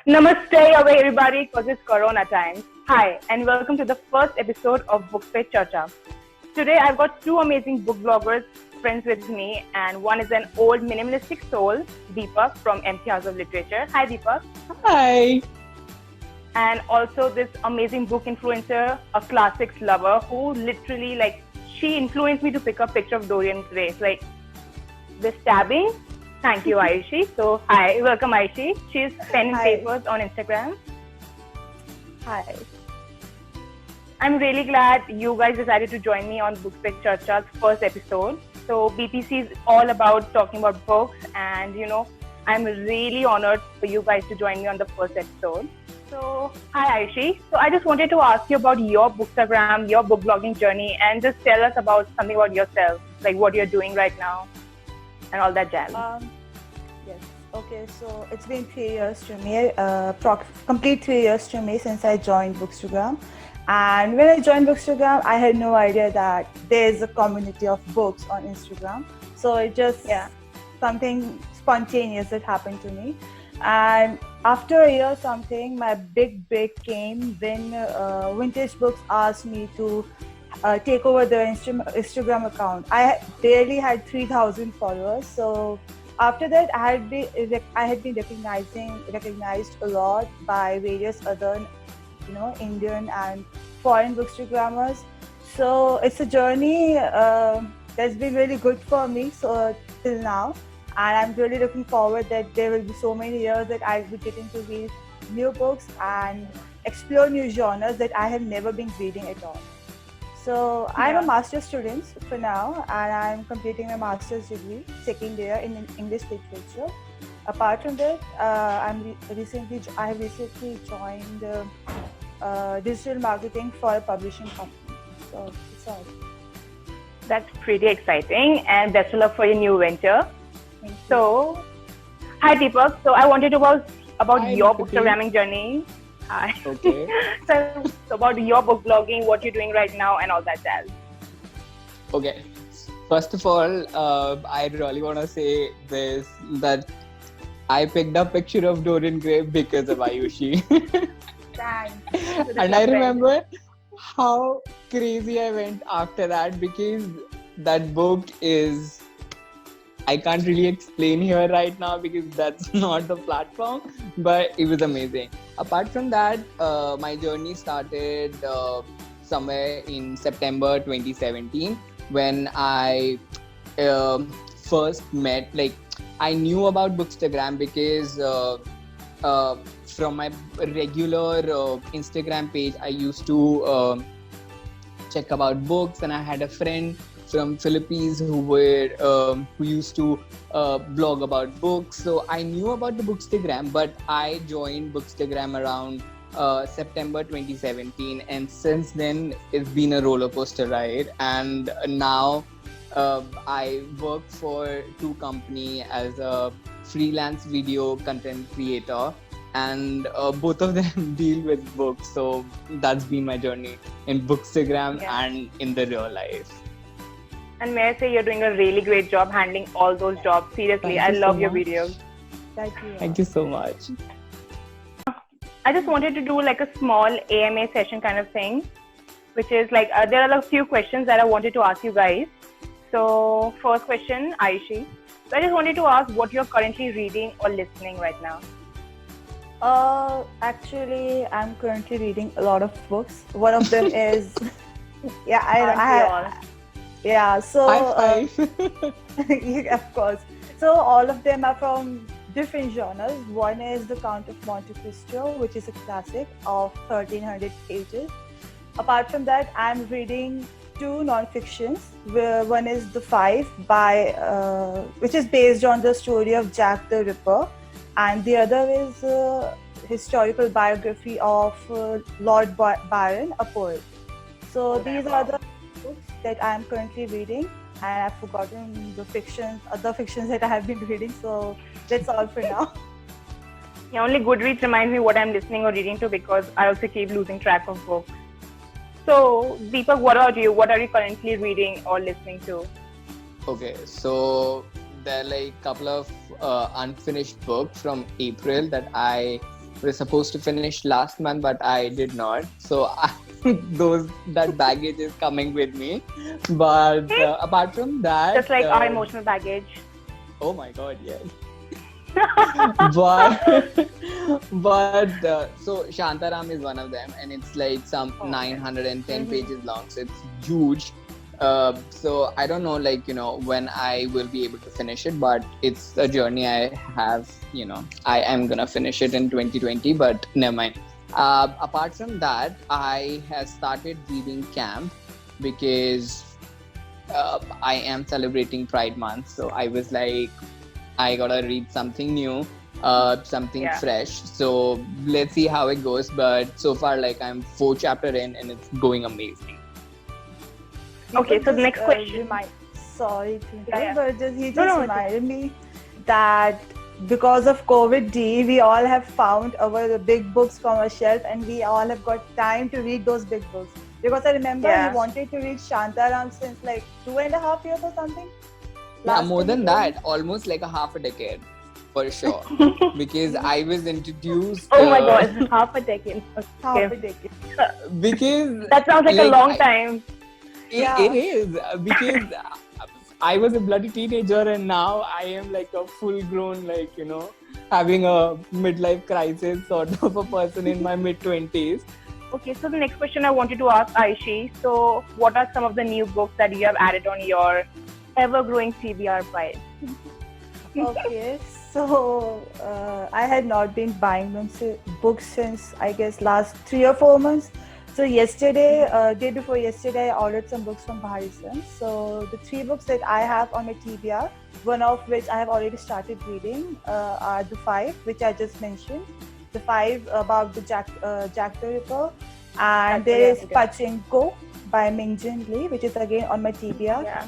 Namaste, away everybody, because it's Corona times. Hi, and welcome to the first episode of Books Pe Charcha. Today, I've got two amazing book bloggers friends with me, and one is an old minimalistic soul, Deepak from MC House of Literature. Hi, Deepak. Hi. And also this amazing book influencer, a classics lover, who literally, she influenced me to pick up picture of Dorian Gray. The stabbing. Thank you, Aishi. So, hi, welcome, Aishi. She's Pen and Papers on Instagram. Hi. I'm really glad you guys decided to join me on Books Pe Charcha's first episode. So, BPC is all about talking about books, and I'm really honored for you guys to join me on the first episode. So, hi, Aishi. So, I just wanted to ask you about your Bookstagram, your book blogging journey, and just tell us about something about yourself, like what you're doing right now, and all that jazz. Yes. Okay. So it's been 3 years to me, complete 3 years to me since I joined Bookstagram. And when I joined Bookstagram, I had no idea that there's a community of books on Instagram. So it just something spontaneous that happened to me. And after a year something, my big break came when Vintage Books asked me to take over the Instagram account. I barely had 3,000 followers. So after that, I had been recognized a lot by various other, Indian and foreign bookstagrammers. So it's a journey that's been really good for me till now. And I'm really looking forward that there will be so many years that I'll be getting to read new books and explore new genres that I have never been reading at all. So I'm a master's student for now, and I'm completing my master's degree, second year in English literature. Apart from that, I have recently joined digital marketing for a publishing company. So it's all. That's pretty exciting, and best of luck for your new venture. So, hi Deepak. So I wanted to about your Bookstagramming journey. Hi. Okay. So about your book blogging, what you're doing right now, and all that jazz. Okay. First of all, I really want to say this, that I picked up picture of Dorian Gray because of Ayushi. Thanks. And I remember how crazy I went after that, because that book is, I can't really explain here right now because that's not the platform, but it was amazing. Apart from that, my journey started somewhere in September 2017 when I first met, I knew about Bookstagram because from my regular Instagram page, I used to check about books, and I had a friend from Philippines who used to blog about books. So I knew about the Bookstagram, but I joined Bookstagram around September 2017, and since then it's been a roller coaster ride. And now I work for two companies as a freelance video content creator, and both of them deal with books. So that's been my journey in Bookstagram and in the real life. And may I say, you're doing a really great job handling all those jobs. Seriously, I love your videos. Thank you so much. I just wanted to do a small AMA session kind of thing, which is there are a few questions that I wanted to ask you guys. So first question, Aishi. So I just wanted to ask what you're currently reading or listening right now. Actually, I'm currently reading a lot of books. One of them is, so High five. of course. So all of them are from different genres. One is The Count of Monte Cristo, which is a classic of 1,300 pages. Apart from that, I'm reading two non-fictions. One is The Five, which is based on the story of Jack the Ripper, and the other is a historical biography of Lord Byron, a poet. So these are the books that I am currently reading, and I've forgotten the other fictions that I have been reading. So that's all for now. Yeah, only Goodreads reminds me what I'm listening or reading to, because I also keep losing track of books. So Deepak, what about you? What are you currently reading or listening to? Okay, so there are like a couple of unfinished books from April that I was supposed to finish last month, but I did not. So that baggage is coming with me. But apart from that, Just like our emotional baggage. oh my god, yes. but so Shantaram is one of them, and it's like some 910 pages long, so it's huge. So I don't know, like, when I will be able to finish it, but it's a journey I have. I am gonna finish it in 2020, but never mind. Apart from that, I have started reading Camp because I am celebrating Pride Month, so I was like, I gotta read something new, something fresh. So let's see how it goes. But so far, like, I'm 4 chapters in, and it's going amazing. Okay, so the next question. Sorry to interrupt, but he just reminded me that because of COVID, we all have found our big books from our shelf, and we all have got time to read those big books. Because I remember he wanted to read Shantaram since like 2.5 years or something. Yeah, more than that, almost like a half a decade, for sure. Because I was introduced. Oh my god, half a decade. Okay. Half a decade. Because that sounds like a long time. It is, because I was a bloody teenager, and now I am like a full-grown, like, having a midlife crisis sort of a person in my mid-20s. Okay, so the next question I wanted to ask Aishi. So, what are some of the new books that you have added on your ever-growing TBR pile? Okay, so I had not been buying books since, I guess, last 3 or 4 months. So day before yesterday, I ordered some books from Bharisan. So the 3 books that I have on my TBR, one of which I have already started reading, are the 5, which I just mentioned. The 5 about the Jack the Ripper, and there is Pachinko by Mingjin Lee, which is again on my TBR. Yeah.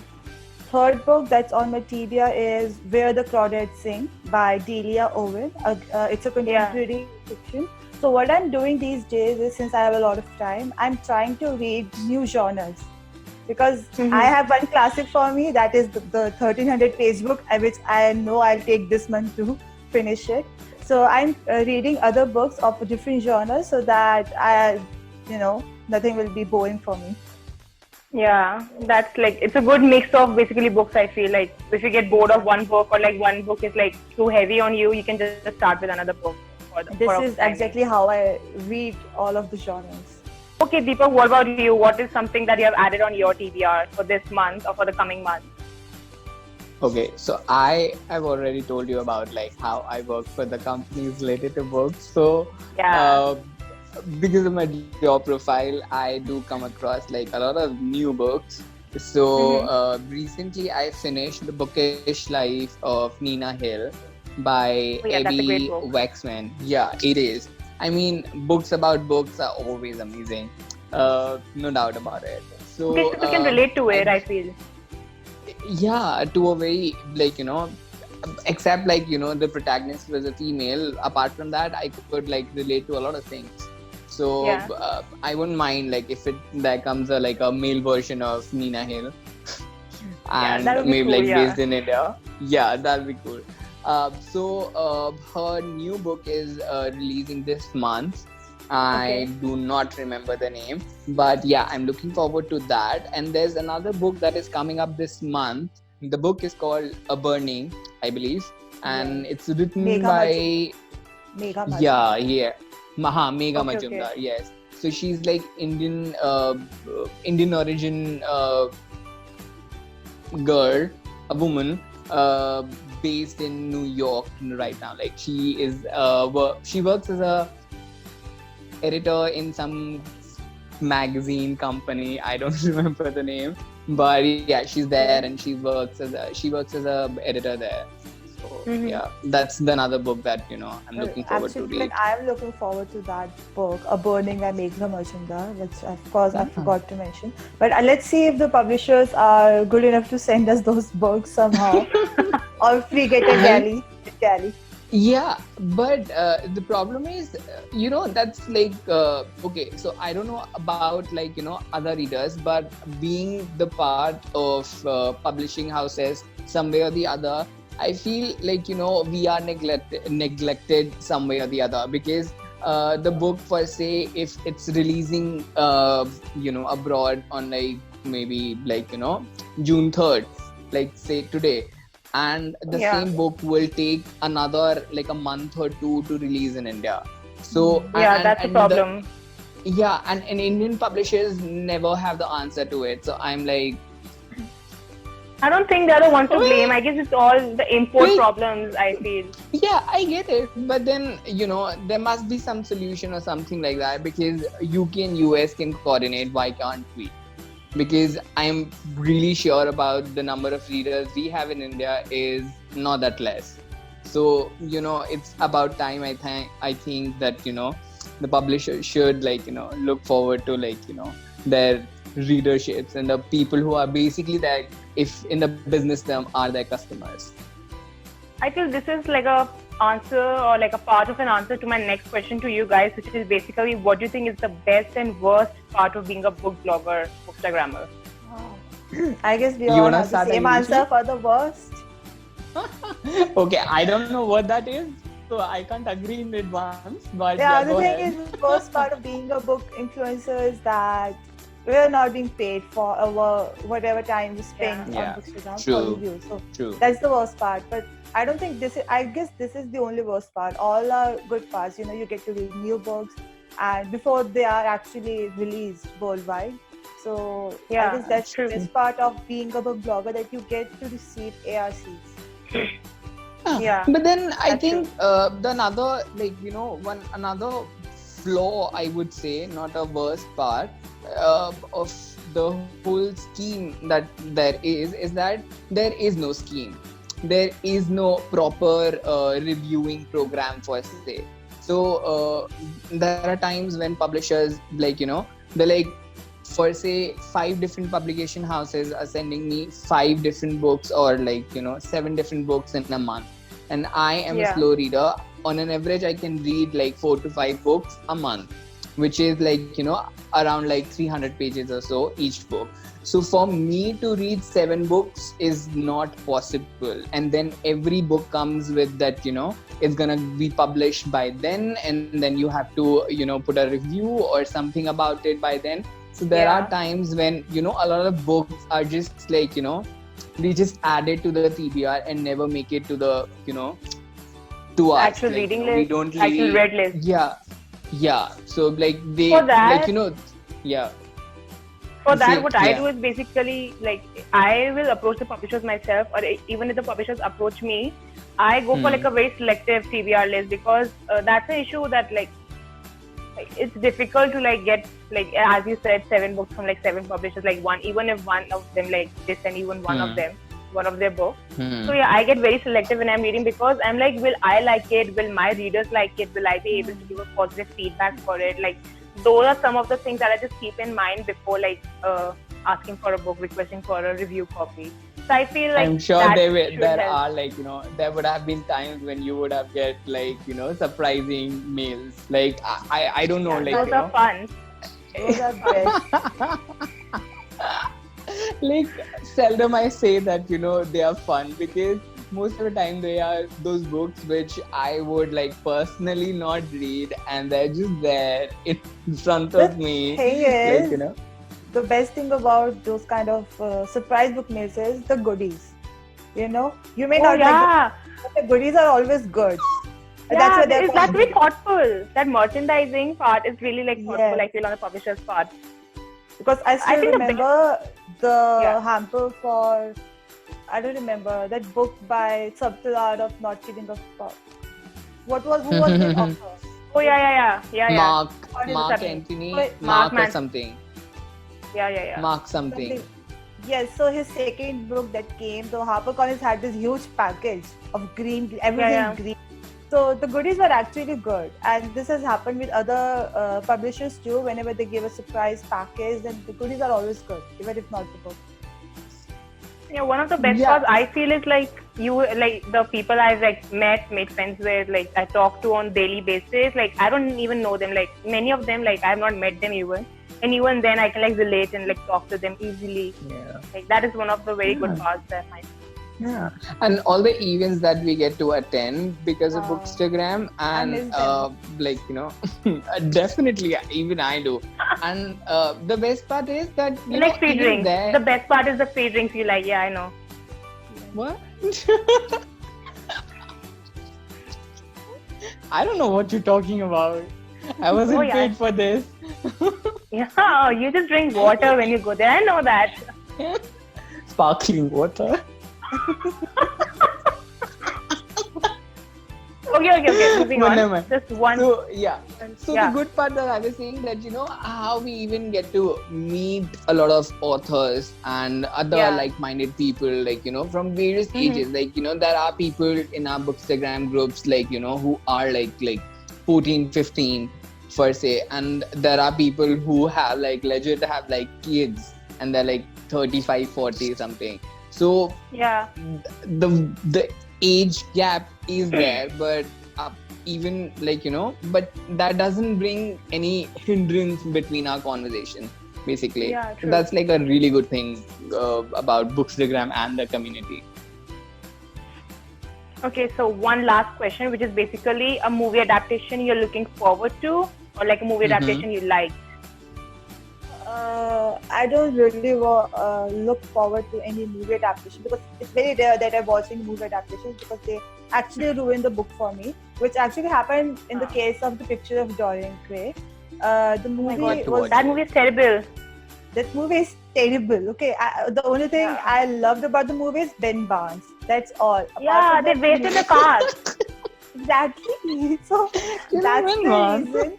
Third book that's on my TBR is Where the Crawdads Sing by Delia Owen. It's a contemporary fiction. So what I'm doing these days is, since I have a lot of time, I'm trying to read new genres. Because I have one classic for me, that is the 1300 page book, which I know I'll take this month to finish it. So I'm reading other books of different genres so that nothing will be boring for me. Yeah, that's like, it's a good mix of basically books. I feel like if you get bored of one book, or like one book is like too heavy on you, you can just start with another book. This is exactly how I read all of the genres. Okay, Deepak, what about you? What is something that you have added on your TBR for this month or for the coming month? Okay, so I have already told you about like how I work for the companies related to books. So because of my job profile, I do come across like a lot of new books. So recently I finished The Bookish Life of Nina Hill by Abby Waxman. Yeah, it is. I mean, books about books are always amazing. No doubt about it. So people can relate to it, I feel. Yeah, to a very, like, except like, the protagonist was a female. Apart from that, I could like relate to a lot of things. So I wouldn't mind like if there comes a male version of Nina Hill, and maybe cool, based in India. Yeah, that'll be cool. So her new book is releasing this month. I do not remember the name, but yeah, I'm looking forward to that. And there's another book that is coming up this month. The book is called A Burning, I believe, and it's written by Megha Majumdar. Yes, so she's like Indian origin girl, a woman based in New York right now. Like she works as a editor in some magazine company. I don't remember the name, but yeah, she's there and she works as a editor there. So yeah, that's another book that I'm looking forward to read. I'm looking forward to that book, A Burning by Megha Majumdar, which of course I forgot to mention. But let's see if the publishers are good enough to send us those books somehow, or if we get a galley. Yeah, but the problem is, that's like, okay, so I don't know about other readers, but being the part of publishing houses, some way or the other, I feel like, we are neglected some way or the other, because the book per se, if it's releasing, abroad on like maybe like, June 3rd, like say today, and the Yeah. same book will take another like a month or two to release in India. So, Yeah, that's a problem. and Indian publishers never have the answer to it. So I'm like, I don't think they're the ones to blame. Well, I guess it's all the import well, problems, I feel. yeah, I get it, but then there must be some solution or something like that, because UK and US can coordinate. Why can't we? Because I'm really sure about the number of readers we have in India is not that less. So it's about time. I think that the publisher should look forward to their readerships, and the people who are basically there, if in the business term, are their customers. I feel this is like a answer or like a part of an answer to my next question to you guys, which is basically, what do you think is the best and worst part of being a book blogger, bookstagrammer? I guess we You all wanna have the start, same Ayushi? answer for the worst. Okay, I don't know what that is, so I can't agree in advance. But Yeah, the go thing ahead. is, the worst part of being a book influencer is that we're not being paid for our whatever time we spend Yeah. on Bookstagram True. for reviews. So True. that's the worst part. But I don't think this is, I guess this is the only worst part. All are good parts. You get to read new books and before they are actually released worldwide. So Yeah, I guess that's true. the best part of being a book blogger, that you get to receive ARCs. Yeah, But then I that's think the another another flaw, I would say, not a worst part of the whole scheme that there is that there is no scheme. There is no proper reviewing program for say. So there are times when publishers they're like, for say 5 different publication houses are sending me 5 different books, or 7 different books in a month, and I am a Yeah. slow reader. On an average, I can read 4 to 5 books a month, which is around 300 pages or so each book. So for me to read 7 books is not possible, and then every book comes with that it's gonna be published by then, and then you have to put a review or something about it by then. So there Yeah. are times when a lot of books are just we just add it to the TBR and never make it to the to us. Actual reading We list, don't actual really, read list. yeah. So they For that- yeah. For that, See, what I yeah. do is basically I will approach the publishers myself, or even if the publishers approach me, I go for a very selective TBR list, because that's the issue that it's difficult to get as you said 7 books from 7 publishers, even if one of them they send even one of them, one of their books. So yeah, I get very selective when I'm reading, because I'm will I like it? Will my readers like it? Will I be able to give a positive feedback for it? Those are some of the things that I just keep in mind before asking for a book, requesting for a review copy. So I feel I'm sure that there should are help. there would have been times when you would have get surprising mails. I don't know, Yeah, those are fun. Those are best. Seldom I say that they are fun, because most of the time they are those books which I would personally not read, and they're just there in front of me. Thing is, you know. the best thing about those kind of surprise book mails is the goodies. You may Oh not like yeah, but the goodies are always good. yeah. what they're That's very called. thoughtful. That merchandising part is really thoughtful. Yes. I feel on the publisher's part. Because I still think the remember the Yeah. hamper for, I don't remember, that book by Subtle Art of Not Killing a Pop. Who was the author? Oh yeah. Mark Or is it Mark something? Anthony, Wait, Mark or Man- something. Yeah. Mark something. Something. Yes, so his second book that came, so HarperCollins had this huge package of green, everything Yeah. green. So the goodies were actually good, and this has happened with other publishers too. Whenever they give a surprise package, then the goodies are always good, even if not the book. Yeah, one of the best Yeah. parts I feel is the people I've met, made friends with, I talk to on daily basis. I don't even know them. Many of them, I've not met them even, and even then I can relate and talk to them easily. Yeah. That is one of the very good Yeah. parts that I find. Yeah, and all the events that we get to attend because of Uh, Bookstagram, I and miss them. like definitely even I do. And the best part is that You like free even drinks. there, The best part is the free drinks you like. Yeah, I know. what? I don't know what you're talking about. I wasn't Oh, yeah. paid for this. Yeah, you just drink water when you go there. I know that. Sparkling water. Okay. Moving But on. never mind. Just one. So yeah. So Yeah. the good part that I was saying that how we even get to meet a lot of authors and other Yeah. like-minded people, like from various Mhm. ages. Like there are people in our Bookstagram groups like who are like 14, 15 per se, and there are people who have like legit have like kids and they're like 35, 40 something. So Yeah. the age gap is there, but even like but that doesn't bring any hindrance between our conversation basically. Yeah, So true. that's like a really good thing about Bookstagram and the community. Okay, so one last question, which is basically a movie adaptation you're looking forward to, or like a movie adaptation you like. I don't really look forward to any movie adaptation because it's very rare that I'm watching movie adaptations because they actually ruin the book for me, which actually happened in the case of The Picture of Dorian Gray. The Oh my movie God, that movie is terrible. that movie is terrible. Okay, the only thing Yeah. I loved about the movie is Ben Barnes. That's all. Yeah, they wasted the cast. Exactly. So that's Ben the Barnes. reason.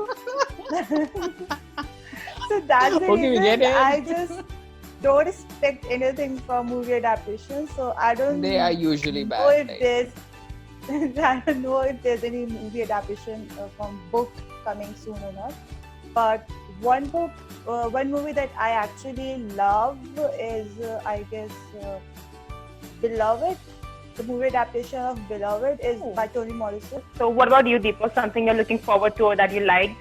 So that's the Okay, we get reason it. I just don't expect anything from movie adaptations. So I don't They are usually know bad, if right? there's I don't know if there's any movie adaptation from book coming soon or not. But one movie that I actually love is I guess Beloved. The movie adaptation of Beloved is by Toni Morrison. So what about you, Deepak? Something you're looking forward to or that you liked?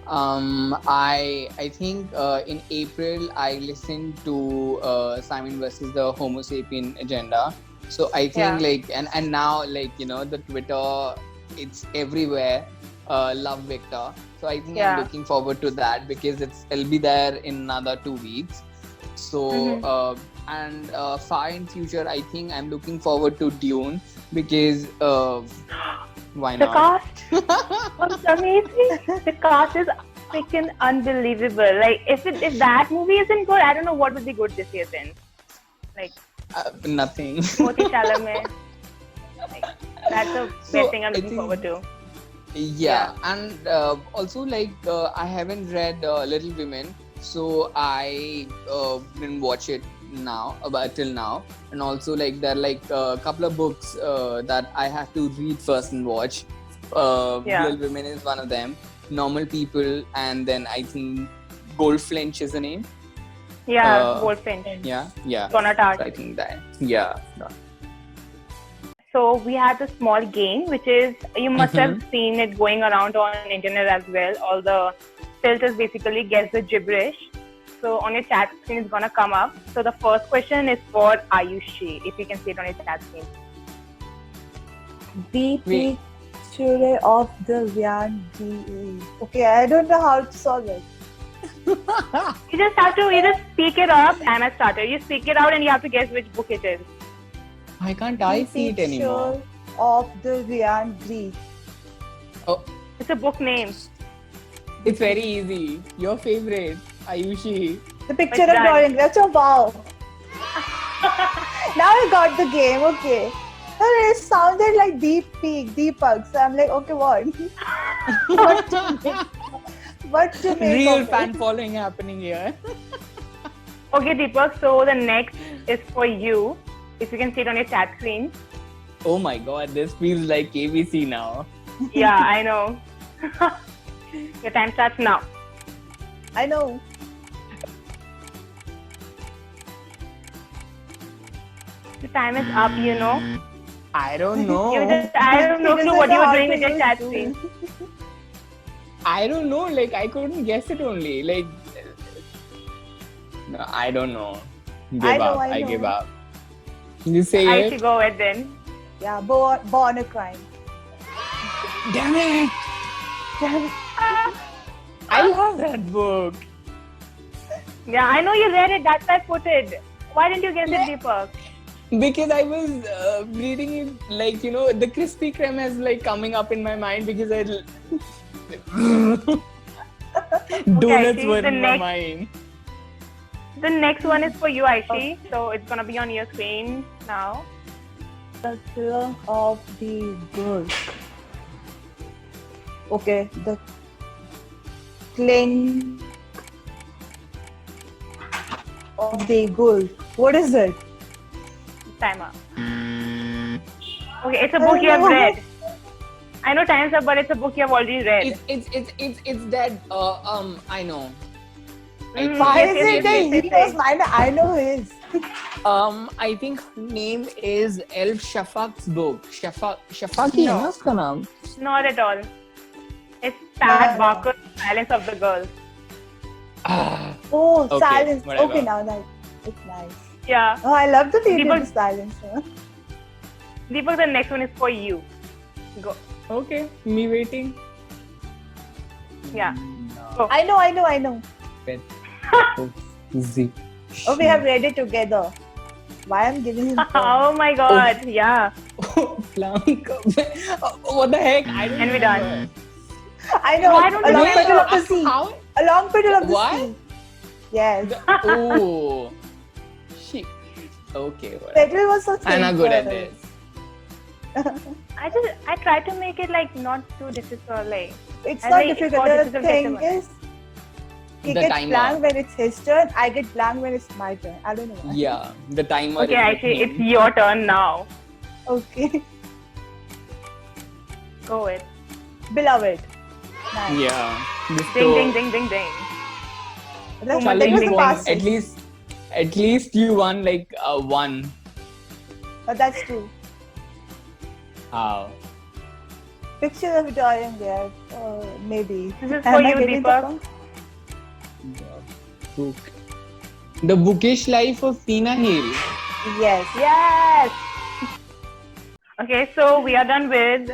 I think in April I listened to Simon versus the Homo sapien agenda. So I think and now the Twitter, it's everywhere. Love Victor. So I think I'm looking forward to that because it'll be there in another 2 weeks. So and far in future I think I'm looking forward to Dune because why The not? cast was amazing. The cast is freaking unbelievable. Like if that movie isn't good, I don't know what would be good this year then. Like Nothing. Timothée Chalamet. Like, that's the best thing I'm looking forward to. Yeah, and also like I haven't read Little Women, so I didn't watch it now till now. And also like there are like a couple of books that I have to read first and watch. Little Women is one of them. Normal People, and then I think Goldfinch is the name. Yeah, Goldfinch. Yeah. Donna Tartt. I think that. Yeah. So we had a small game, which is you must have seen it going around on internet as well. All the filters basically guess the gibberish. So on your chat screen is gonna come up. So the first question is for Ayushi, if you can see it on your chat screen. The Picture of the Ryan DA. Okay, I don't know how to solve it. You just speak it up. I'm a starter. You speak it out and you have to guess which book it is. Why can't I see it anymore? Picture of the Ryan Greek. Oh, It's a book name. it's very easy. Your favorite, Ayushi. The Picture It's of done. Dorian Gray. Oh wow! Now I got the game. Okay. No, it sounded like Deepak. So I'm like, okay, what? What to make Real of fan it? following happening here. Okay, Deepak. So the next is for you. If you can see it on your chat screen. Oh my god, this feels like ABC now. Yeah, I know. Your time starts now. I know. The time is up, you know. I don't know. I don't know He doesn't what you know were how doing to with your use chat Zoom. screen. I don't know. Like I couldn't guess it only. Like no, I don't know. Give I know, up. I I know. give up. You say I it. should go with then. Yeah, Born a Crime. Damn it! I love that book. Yeah, I know you read it. That's why I put it. Why didn't you guess it, Deepak? Because I was reading it, like, you know, the Krispy Kreme is like coming up in my mind because I donuts Aishi, were the in my next- mind. The next one is for you, Aishi. So it's gonna be on your screen now. The Thriller of the Book. Okay, the Cling of the Bull. What is it? Timer. Okay, it's a book you have read. I know time's up, but it's a book you have already read. It's that I know. Why Yes, is yes, it yes, that yes, he yes, knows yes. mine? I know his. I think her name is Elf Shafak's book. Shafaki No. है ना उसका नाम? Not at all. It's Pat No. Barker's Silence of the Girls. Ah, Oh, Okay, silence. whatever. Okay, now it's nice. Yeah. Oh, I love the read People- the silence. Huh? Deepak, the next one is for you. Go. okay, me waiting. Yeah. Go. I know. Z. Oh, we have read it together. Why I'm giving him points? Oh my god. Yeah. Plank. What the heck? I don't And we're remember. done. I know. Why don't you Along remember? Petal of the Sea. How? Along Petal of the What? Sea. Yes. Oh. Shit. Okay. Whatever. Petal was so I'm not good at simple. this. I try to make it like not too difficult. Like It's And not like, difficult. for The difficult thing festival. is, he The gets timer. blank when it's his turn. I get blank when it's my turn. I don't know why. Yeah, the timer. okay, is Aishi, with it's me. your turn now. Okay. Go it. Beloved. Nice. Yeah. Ding ding ding ding ding. That's, Chalo, that was ding, the ding. fastest. At least you won like one. But that's true. How? Picture of Dorian Gray. Maybe. This is Am for I you, getting the Deepak. point? Book. The Bookish Life of Tina Hill. Yes. Yes. Okay, so we are done with.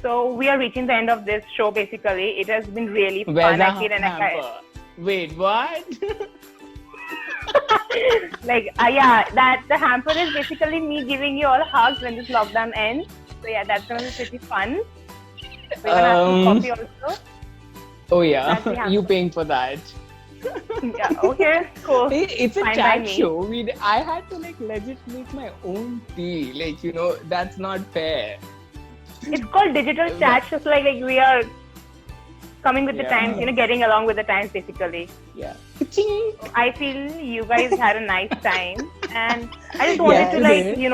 So we are reaching the end of this show. Basically, it has been really Where's fun. the I feel and hamper? Wait, what? yeah, that the hamper is basically me giving you all hugs when this lockdown ends. So yeah, that's gonna be pretty fun. We're gonna have some coffee also. Oh That's the yeah, hamper. you paying for that? Yeah. Okay. Cool. It's a Fine by chat me. show. I had to like legit make my own tea. Like, you know, that's not fair. It's called digital chat. Just like we are coming with the Yeah. times. You know, getting along with the times basically. Yeah. I feel you guys had a nice time, and I just wanted Yeah, to we did.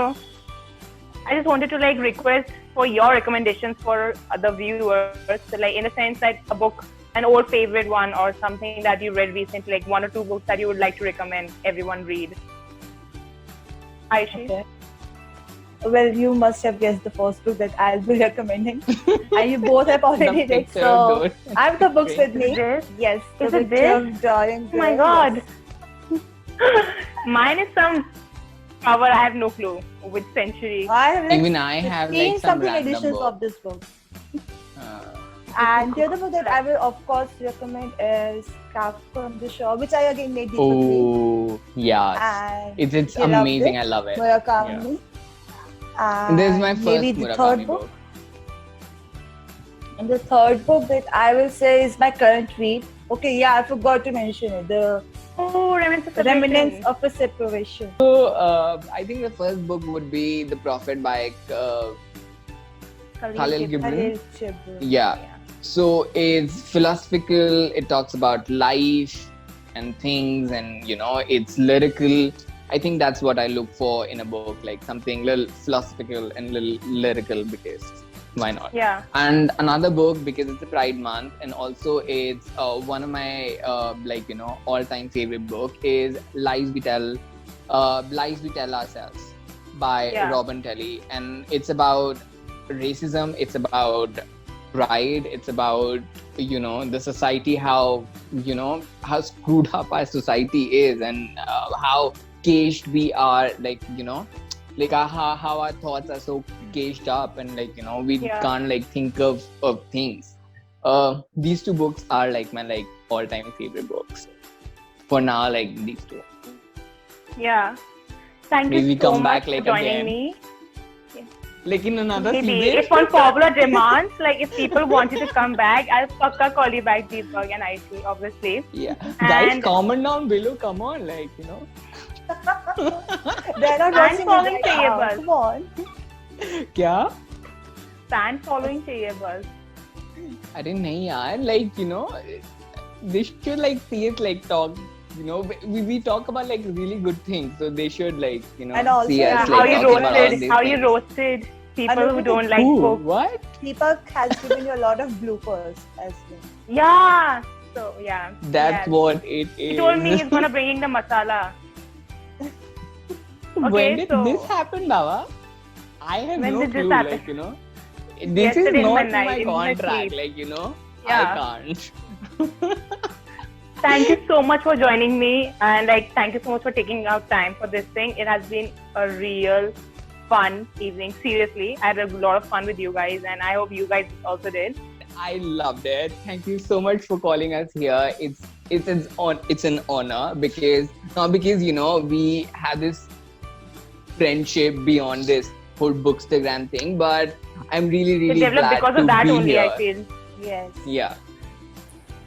I just wanted to request for your recommendations for the viewers. So, in a sense that a book, an old favorite one, or something that you read recently, like one or two books that you would like to recommend everyone read. Aishi. Okay. Well, you must have guessed the first book that I'll be recommending. And you both have already The read. picture, So dude. I have the books with Is it me. this? Yes. Is the it picture this? of Dorian Oh my Gray, god. yes. Mine is some cover. I have no clue which century. I have read Even I have 15 like some something random editions book. of this book. Uh, And the other book that I will of course recommend is Kafka on the Shore, which I again made the oh yes, And it's you loved amazing. it? I love it. Murakami. And this is my And first maybe the Murakami third book. book. And the third book that I will say is my current read. Okay, yeah, I forgot to mention it. The Oh, Remnants of a Separation. So I think the first book would be The Prophet by Khalil Gibran. Khalil Gibran. Yeah. So it's philosophical. It talks about life and things, and you know, it's lyrical. I think that's what I look for in a book, like something little philosophical and little lyrical, because why not? Yeah. And another book, because it's a Pride month, and also it's one of my all-time favorite book is Lies We Tell Ourselves by Yeah. Robin Telly, and it's about racism. It's about pride. It's about the society, how screwed up our society is, and how caged we are, like how our thoughts are so caged up, and like we Yeah. can't like think of things. These two books are like my like all-time favorite books for now, like these two. Yeah. Thank Maybe you so come much back, like, for joining again. me. Like in another Maybe season. if on popular demands, like if people want you to come back, I'll pakka call you back, Deepak and IT, obviously. Yeah, guys, And- comment down below. Come on, like They're not And watching following it right now. tables. Come on. क्या? Fan following चाहिए बस. अरे नहीं यार, like they should like see it like talk. We talk about like really good things, so they should like And also, see Yeah, us how like you talking about all roasted, these how you things. roasted people And who look don't like Ooh, books. what? Deepak has given you a lot of bloopers as well. Yeah. So yeah. That's yes. what it is. He told me he's gonna bring in the masala. When Okay, did so- this happen, Baba? I have When no did this clue. happen? Like this is Yesterday in not my in night, my in my contract. sleep. Like Yeah. I can't. Thank you so much for joining me, and like thank you so much for taking out time for this thing. It has been a real fun evening. Seriously, I had a lot of fun with you guys, and I hope you guys also did. I loved it. Thank you so much for calling us here. It's an honor because not because we have this friendship beyond this whole Bookstagram thing, but I'm really It really developed glad because to of that be only, here. I feel. Yes. Yeah.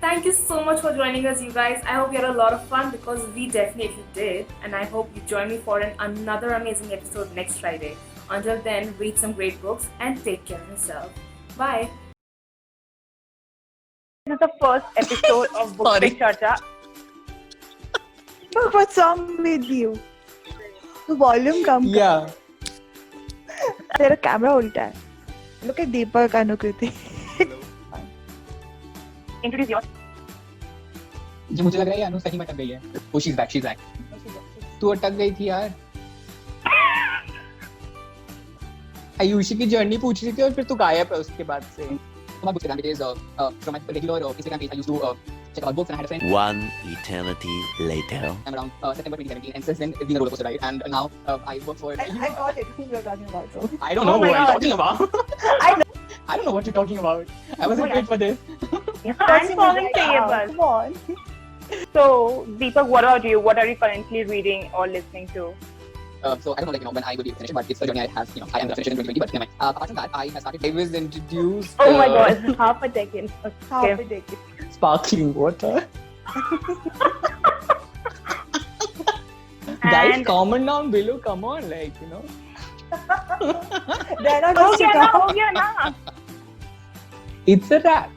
Thank you so much for joining us, you guys. I hope you had a lot of fun because we definitely did. And I hope you join me for another amazing episode next Friday. Until then, read some great books and take care of yourself. Bye. This is the first episode of Book Sorry. Pick Charcha. Look, what's wrong with you? The volume कम कर. Yeah. तेरा camera उल्टा है. Look at Deepak Anukriti. Introduce yours. जो मुझे लग रहा है अनु सही में अटक गई है. Oh, she's back. तू अटक गई थी यार. आयुषी की जर्नी पूछ रही थी और फिर तू गायब है उसके बाद से. My Bookstagram is from my regular Instagram page. I used to check out books, and I had a friend. One eternity later. I'm around September 2017, and since then it's been a roller coaster ride. And now I work for. I got it. Who you're talking about? So. I don't know Oh my what I'm God. talking about. I know. I don't know what you're talking about. I wasn't my paid for this. And following tables. Come on. So, Deepak, what about you? What are you currently reading or listening to? So I don't know, when I will be finished, but it's a journey I have. I am gonna finish it in 2020. But never mind. Apart from that, I have started. I was introduced. Oh my God, half a decade. Half Okay. a decade. Sparkling water. Guys, And comment down below. Come on, like They're not हो just गया ना, हो गया ना. it's a wrap.